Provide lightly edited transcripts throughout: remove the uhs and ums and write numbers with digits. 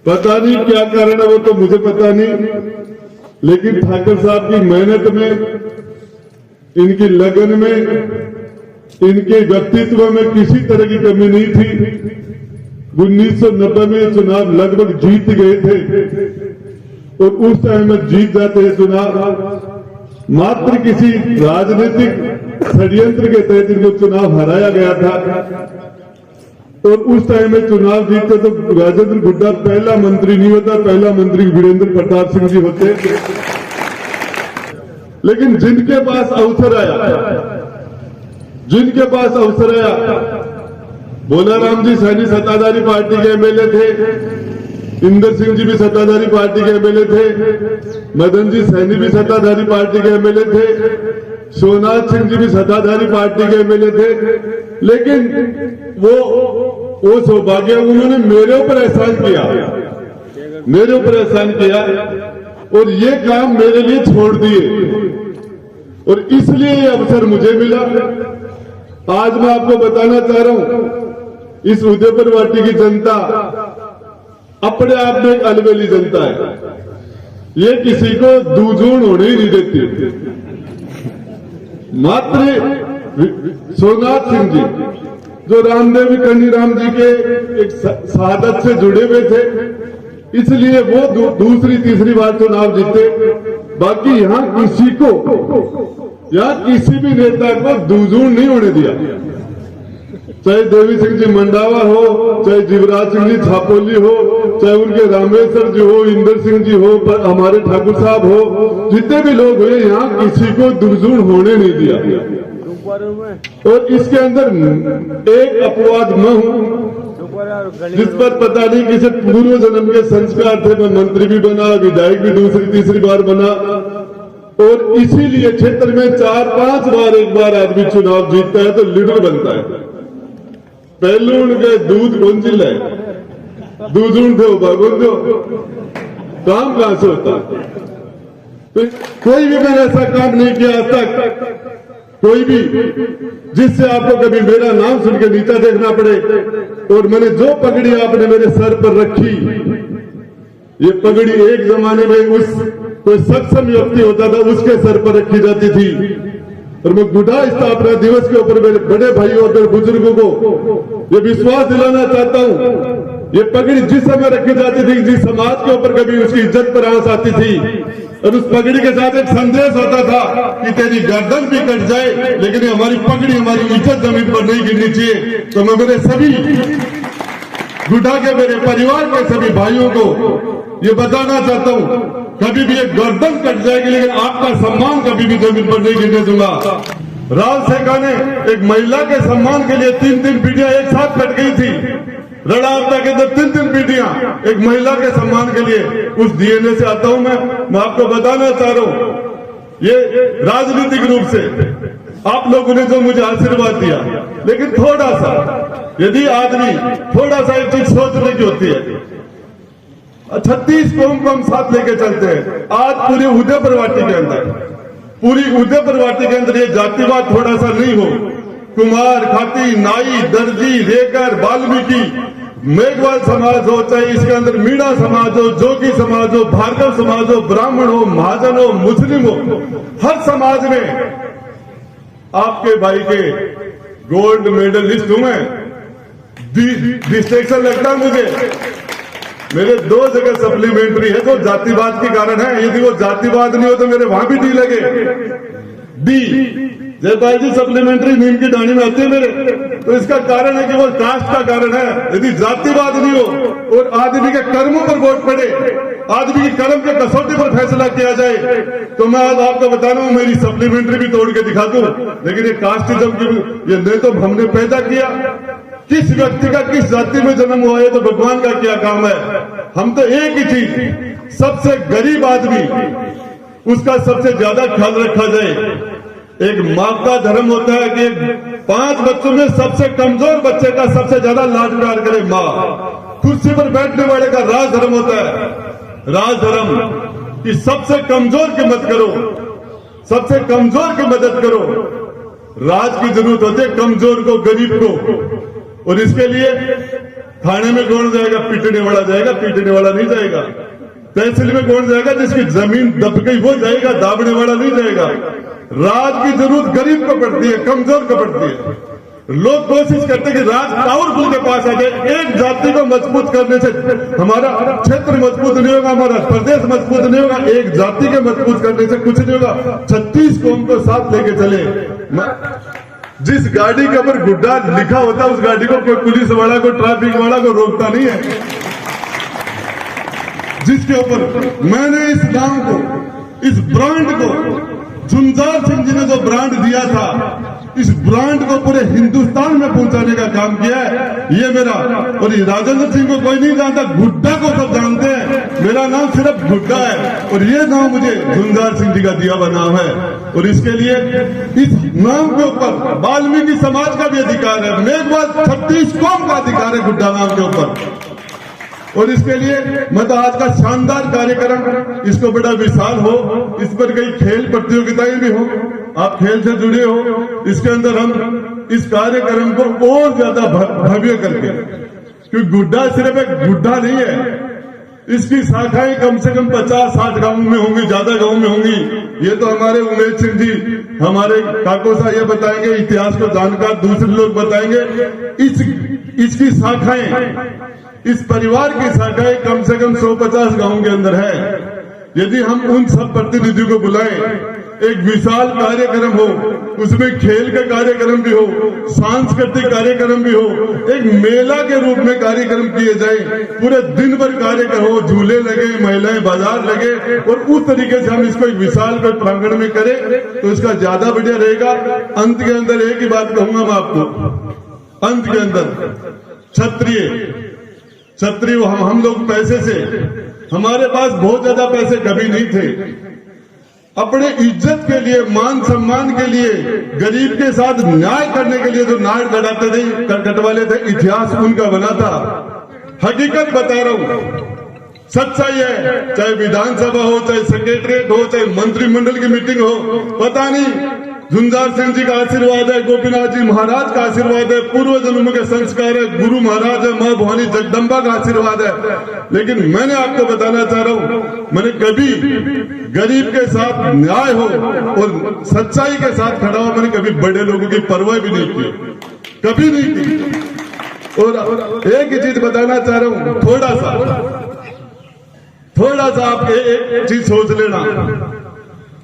पता नहीं क्या कारण है, वो तो मुझे पता नहीं, लेकिन ठाकर साहब की मेहनत में, इनकी लगन में, इनके व्यक्तित्व में किसी तरह की कमी नहीं थी। 1990 में चुनाव लगभग जीत गए थे और उस टाइम में जीत जाते हैं चुनाव मात्र किसी राजनीतिक षड्यंत्र के तहत इनको चुनाव हराया गया था। और उस टाइम में चुनाव जीतते तो राजेंद्र गुड्डा पहला मंत्री नहीं होता, पहला मंत्री वीरेंद्र प्रताप सिंह जी होते। लेकिन जिनके पास अवसर आया, भोलाराम जी सैनी सत्ताधारी पार्टी के एमएलए थे, इंदर सिंह जी भी सत्ताधारी पार्टी के एमएलए थे, मदन जी सैनी भी सत्ताधारी पार्टी के एमएलए थे, सोमनाथ सिंह जी भी सत्ताधारी पार्टी के एमएलए थे। लेकिन वो सौभाग्य उन्होंने मेरे ऊपर एहसान किया और ये काम मेरे लिए छोड़ दिए और इसलिए ये अवसर मुझे मिला। आज मैं आपको बताना चाह रहा हूं, इस उदयपुर वाटी की जनता अपने आप में एक अलबेली जनता है। ये किसी को दूजून होने ही नहीं देती। मात्र सोमनाथ सिंह जी जो रामदेव कन्नीराम जी के एक शहादत से जुड़े हुए थे, इसलिए वो दूसरी तीसरी बार चुनाव जीते। बाकी यहां किसी भी नेता को दूजून नहीं होने दिया, चाहे देवी सिंह जी मंडावा हो, चाहे जीवराज सिंह जी छापोली हो, चाहे उनके रामेश्वर जी हो, इंदर सिंह जी हो, हमारे ठाकुर साहब हो, जितने भी लोग हुए यहाँ किसी को दूजून होने नहीं दिया। और इसके अंदर एक अपवाद मैं हूं जिस पर पता नहीं किसी पूर्व जन्म के संस्कार थे। मैं मंत्री भी बना, विधायक भी दूसरी तीसरी बार बना और इसीलिए क्षेत्र में 4-5 बार एक बार आदमी चुनाव जीतता है तो लीडर बनता है। पहलू उनके दूध कौन चिल्ला है, दूध ढूंढते हो बागुन दो, काम कहां से होता। तो कोई भी मैंने ऐसा काम नहीं किया आज तक, कोई भी जिससे आपको कभी मेरा नाम सुन के नीचा देखना पड़े। और मैंने जो पगड़ी आपने मेरे सर पर रखी, ये पगड़ी एक जमाने में कोई सक्षम व्यक्ति होता था उसके सर पर रखी जाती थी। और मैं गुड्डा स्थापना दिवस के ऊपर मेरे बड़े भाइयों और मेरे बुजुर्गों को ये विश्वास दिलाना चाहता हूं, ये पगड़ी जिस समय रखी जाती थी, जिस समाज के ऊपर कभी उसकी इज्जत पर आंच आती थी और उस पगड़ी के साथ एक संदेश होता था कि तेरी गर्दन भी कट जाए लेकिन हमारी पगड़ी, हमारी इज्जत जमीन पर नहीं गिरनी चाहिए। तो मैं मेरे सभी गुड्डा के, मेरे परिवार के सभी भाइयों को ये बताना चाहता हूं, कभी भी एक गर्दन कट जाएगी लेकिन आपका सम्मान कभी भी जमीन पर नहीं गिरने दूंगा। राव सेका ने एक महिला के सम्मान के लिए 3-3 पीढ़ियां एक साथ कट गई थी। रड़ावता के अंदर 3-3 पीढ़ियां एक महिला के सम्मान के लिए। उस डीएनए से आता हूं मैं आपको बताना चाह रहा हूं, ये राजनीतिक रूप से आप लोगों ने जो मुझे आशीर्वाद दिया, लेकिन थोड़ा सा यदि आदमी थोड़ा सा एक चीज सोचने की होती है, 36 कौम को हम साथ लेके चलते हैं। आज पूरी उदयपुर वाटी के अंदर ये जातिवाद थोड़ा सा नहीं हो, कुमार, खाती, नाई, दर्जी, रेकर, वाल्मीकि, मेघवाल समाज हो, चाहे इसके अंदर मीणा समाज हो, जोगी समाज हो, भार्गव समाज हो, ब्राह्मण हो, महाजन हो, मुस्लिम हो, हर समाज में आपके भाई के गोल्ड मेडलिस्ट हूं मैं। डिस्ट्रिक्शन लगता है मुझे, मेरे 2 जगह सप्लीमेंट्री है जो जातिवाद के कारण है। यदि वो जातिवाद नहीं हो तो मेरे वहां भी डी लगे। डी जयपाल जी सप्लीमेंट्री नीम की डाणी में आती है मेरे, तो इसका कारण है कि वो कास्ट का कारण है। यदि जातिवाद नहीं हो और आदमी के कर्मों पर वोट पड़े, आदमी के कर्म के कसौटी पर फैसला किया जाए, तो मैं आज आपको बता रहा हूं मेरी सप्लीमेंट्री भी तोड़ के दिखा दूं। लेकिन ये कास्टिज्म की ये नहीं तो हमने पैदा किया, किस व्यक्ति का किस जाति में जन्म हुआ है तो भगवान का क्या काम है। हम तो एक ही चीज, सबसे गरीब आदमी उसका सबसे ज्यादा ख्याल रखा जाए। एक माँ का धर्म होता है कि 5 बच्चों में सबसे कमजोर बच्चे का सबसे ज्यादा लाड प्यार करे माँ। कुर्सी पर बैठने वाले का राज धर्म होता है, राज धर्म कि सबसे कमजोर की मदद करो, सबसे कमजोर की मदद करो। राज की जरूरत होती है कमजोर को, गरीब को। और इसके लिए थाने में कौन जाएगा? पीटने वाला जाएगा, पीटने वाला नहीं जाएगा। तहसील में कौन जाएगा? जिसकी जमीन दब गई वो जाएगा, दाबने वाला नहीं जाएगा। राज की जरूरत गरीब को पड़ती है, कमजोर को पड़ती है। लोग कोशिश करते हैं कि राज पावरफुल के पास आ जाए। एक जाति को मजबूत करने से हमारा क्षेत्र मजबूत नहीं होगा, हमारा प्रदेश मजबूत नहीं होगा। एक जाति के मजबूत करने से कुछ नहीं होगा। 36 कौम को साथ लेके चले। जिस गाड़ी के ऊपर गुड्डा लिखा होता है उस गाड़ी को कोई पुलिस वाला, कोई ट्रैफिक वाला को रोकता नहीं है। जिसके ऊपर मैंने इस नाम को, इस ब्रांड को, झुंझार सिंह जी ने जो ब्रांड दिया था, इस ब्रांड को पूरे हिंदुस्तान में पहुंचाने का काम किया है। ये मेरा, और राजेंद्र सिंह को कोई नहीं जानता, गुड्डा को सब जानते हैं। मेरा नाम सिर्फ गुड्डा है और ये नाम मुझे झुंझार सिंह जी का दिया हुआ नाम है। और इसके लिए इस नाम के ऊपर वाल्मीकि समाज का भी अधिकार है, मेघवाल 36 कौम का अधिकार है गुड्डा नाम के ऊपर। और इसके लिए मतलब आज का शानदार कार्यक्रम, इसको बड़ा विशाल हो, इस पर कई खेल प्रतियोगिताएं भी हो, आप खेल से जुड़े हो। इसके अंदर हम इस कार्यक्रम को और ज्यादा भव्य करके, क्योंकि गुड्डा सिर्फ एक गुड्डा नहीं है, इसकी शाखाएं कम से कम 50-60 गांव में होंगी, ज्यादा गांव में होंगी। ये तो हमारे उमेश सिंह जी, हमारे काकोसा ये बताएंगे, इतिहास को जानकार दूसरे लोग बताएंगे। इसकी शाखाएं, इस परिवार की शाखाएं कम से कम 150 गांव के अंदर है। यदि हम उन सब प्रतिनिधियों को बुलाएं, एक विशाल कार्यक्रम हो, उसमें खेल का कार्यक्रम भी हो, सांस्कृतिक कार्यक्रम भी हो, एक मेला के रूप में कार्यक्रम किए जाए, पूरे दिन भर कार्यक्रम हो, झूले लगे, महिलाएं बाजार लगे, और उस तरीके से हम इसको एक विशाल कोई प्रांगण में करें तो इसका ज्यादा बढ़िया रहेगा। अंत के अंदर एक ही बात कहूंगा मैं आपको, अंत के अंदर क्षत्रिय हम लोग पैसे से, हमारे पास बहुत ज्यादा पैसे कभी नहीं थे। अपने इज्जत के लिए, मान सम्मान के लिए, गरीब के साथ न्याय करने के लिए जो नाड़ गड़ाते थे, कटवाले थे, इतिहास उनका बना था। हकीकत बता रहा हूं, सच्चाई है। चाहे विधानसभा हो, चाहे सेक्रेटरीट हो, चाहे मंत्रिमंडल की मीटिंग हो, पता नहीं झुंझार सिंह जी का आशीर्वाद है, गोपीनाथ जी महाराज का आशीर्वाद है, पूर्व जन्म के संस्कार है, गुरु महाराज है, मां भवानी जगदम्बा का आशीर्वाद है। लेकिन मैंने आपको बताना चाह रहा हूं, मैंने कभी गरीब के साथ न्याय हो और सच्चाई के साथ खड़ा हो, मैंने कभी बड़े लोगों की परवाह भी नहीं की, कभी नहीं की। और एक ही चीज बताना चाह रहा हूं, थोड़ा सा आप एक चीज सोच लेना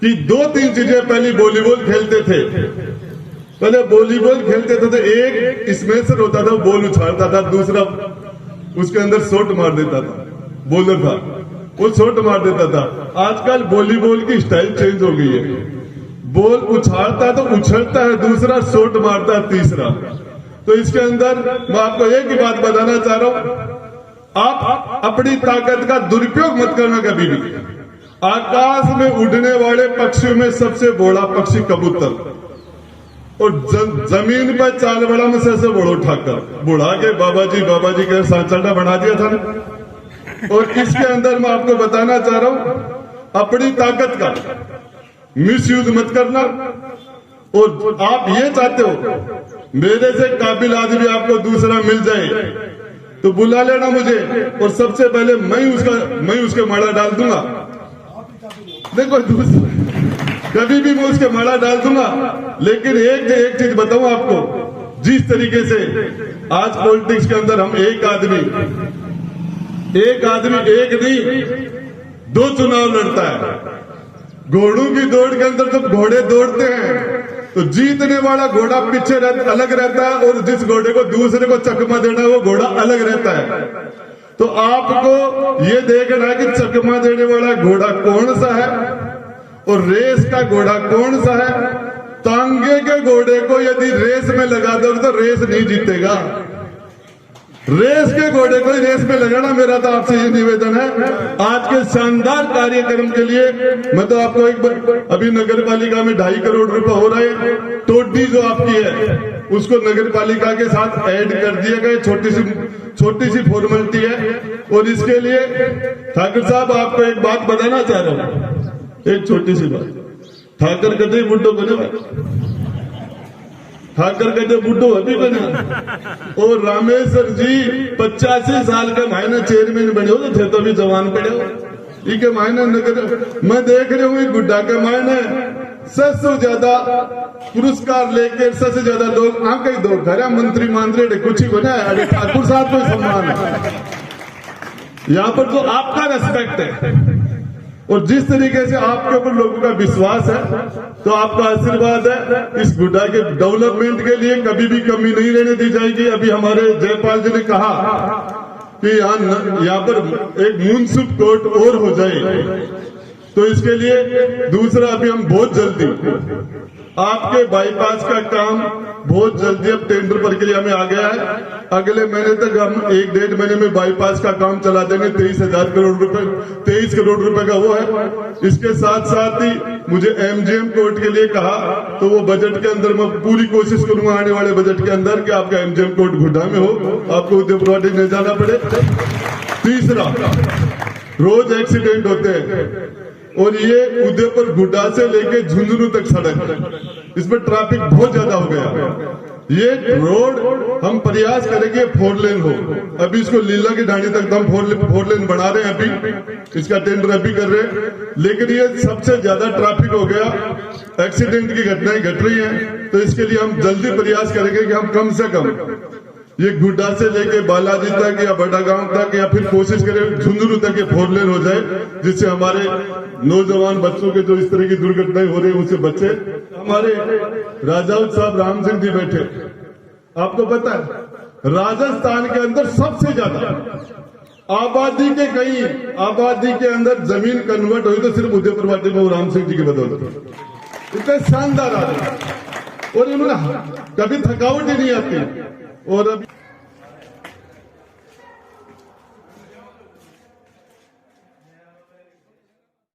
कि 2-3 चीजें। पहले वॉलीबॉल खेलते थे, पहले वॉलीबॉल खेलते थे तो एक स्मैशर होता था, बॉल उछालता था, दूसरा उसके अंदर शॉट मार देता था, बॉलर था, वो शॉट मार देता था। आजकल वॉलीबॉल की स्टाइल चेंज हो गई है, बॉल उछालता है तो उछलता है, दूसरा शॉट मारता है, तीसरा। तो इसके अंदर मैं आपको एक ही बात बताना चाह रहा हूं, आप अपनी ताकत का दुरुपयोग मत करना कभी भी। आकाश में उड़ने वाले पक्षियों में सबसे बड़ा पक्षी कबूतर, और जमीन पर चाल बड़ा में सबसे बड़ो ठाकर, बुढ़ा के बाबा जी के सांचड़ा बना दिया था ना। और इसके अंदर मैं आपको बताना चाह रहा हूं, अपनी ताकत का मिसयूज मत करना। और आप ये चाहते हो मेरे से काबिल आदमी आपको दूसरा मिल जाए तो बुला लेना मुझे, और सबसे पहले मैं उसके माला डाल दूंगा। देखो कभी भी मैं उसके माला डाल दूंगा। लेकिन एक चीज बताऊं आपको, जिस तरीके से आज पॉलिटिक्स के अंदर हम एक आदमी एक नहीं 2 चुनाव लड़ता है। घोड़ों की दौड़ के अंदर जब घोड़े दौड़ते हैं तो जीतने वाला घोड़ा पीछे अलग रहता है, और जिस घोड़े को दूसरे को चकमा देना है वो घोड़ा अलग रहता है। तो आपको ये देखना है कि चकमा देने वाला घोड़ा कौन सा है और रेस का घोड़ा कौन सा है। तांगे के घोड़े को यदि रेस में लगा दो तो रेस नहीं जीतेगा, रेस के घोड़े को रेस में लगाना। मेरा तो आपसे ये निवेदन है। आज के शानदार कार्यक्रम के लिए मैं तो आपको एक बार, अभी नगर पालिका में 2.5 करोड़ रुपए हो रहे हैं, टोटी जो आपकी है उसको नगर पालिका के साथ ऐड कर दिया गया, छोटी सी फॉर्मेलिटी है। और इसके लिए ठाकर साहब आपको एक बात बताना चाह रहा हूं, एक छोटी सी बात। ठाकर कहते बुड्ढो को खाकर कहते बुड्ढो अभी बना। और रामेश्वर जी 85 साल का मायने चेयरमैन बने हो तो थे तो भी जवान पड़े हो। इनके मायने नगर मैं देख रही हूँ गुड्डा के मायने 100 ज्यादा पुरस्कार लेकर 100 ज्यादा लोग आके दो घर मंत्री मांद्रे कुछ ही बना है। ठाकुर साहब को सम्मान है यहाँ पर, तो आपका रेस्पेक्ट है और जिस तरीके से आपके ऊपर लोगों का विश्वास है, तो आपका आशीर्वाद है। इस गुड्डा के डेवलपमेंट के लिए कभी भी कमी नहीं रहने दी जाएगी। अभी हमारे जयपाल जी ने कहा कि यहाँ पर एक म्युनिसिपल कोर्ट और हो जाए, तो इसके लिए दूसरा अभी हम बहुत जल्दी आपके बाईपास का काम बहुत जल्दी अब टेंडर प्रक्रिया में आ गया है। अगले महीने तक हम 1-1.5 महीने में बाईपास का काम चला देंगे। 23,000 करोड़ रुपए 23 करोड़ रुपए का वो है। इसके साथ साथ ही मुझे एमजीएम कोर्ट के लिए कहा, तो वो बजट के अंदर मैं पूरी कोशिश करूंगा आने वाले बजट के अंदर कि आपका एमजीएम कोर्ट गुड्डा में हो, आपको उदयपुर नहीं जाना पड़े। तीसरा, रोज एक्सीडेंट होते हैं और ये उदयपुर गुड्डा से लेके झुंझुनू तक सड़क, इसमें ट्रैफिक बहुत ज्यादा हो गया। ये रोड हम प्रयास करेंगे 4 लेन हो। अभी इसको लीला की ढाणी तक हम 4 लेन बना रहे हैं, अभी इसका टेंडर अभी कर रहे हैं। लेकिन ये सबसे ज्यादा ट्रैफिक हो गया, एक्सीडेंट की घटनाएं घट रही हैं, तो इसके लिए हम जल्दी प्रयास करेंगे कि हम कम से कम ये गुड्डा से लेके बालाजी तक या बड़ा गांव तक या फिर कोशिश करें झुंझुनू तक ये 4 लेन हो जाए, जिससे हमारे नौजवान बच्चों के जो इस तरह की दुर्घटनाएं हो रही है उससे बचे। हमारे राजावत साहब राम सिंह जी बैठे, आपको पता है राजस्थान के अंदर सबसे ज्यादा आबादी के अंदर जमीन कन्वर्ट हुई तो सिर्फ उदयपुर वाटी में राम सिंह जी की बदौलत। इतने शानदार आदमी और इन्होंने कभी थकावट ही नहीं आती। और अभी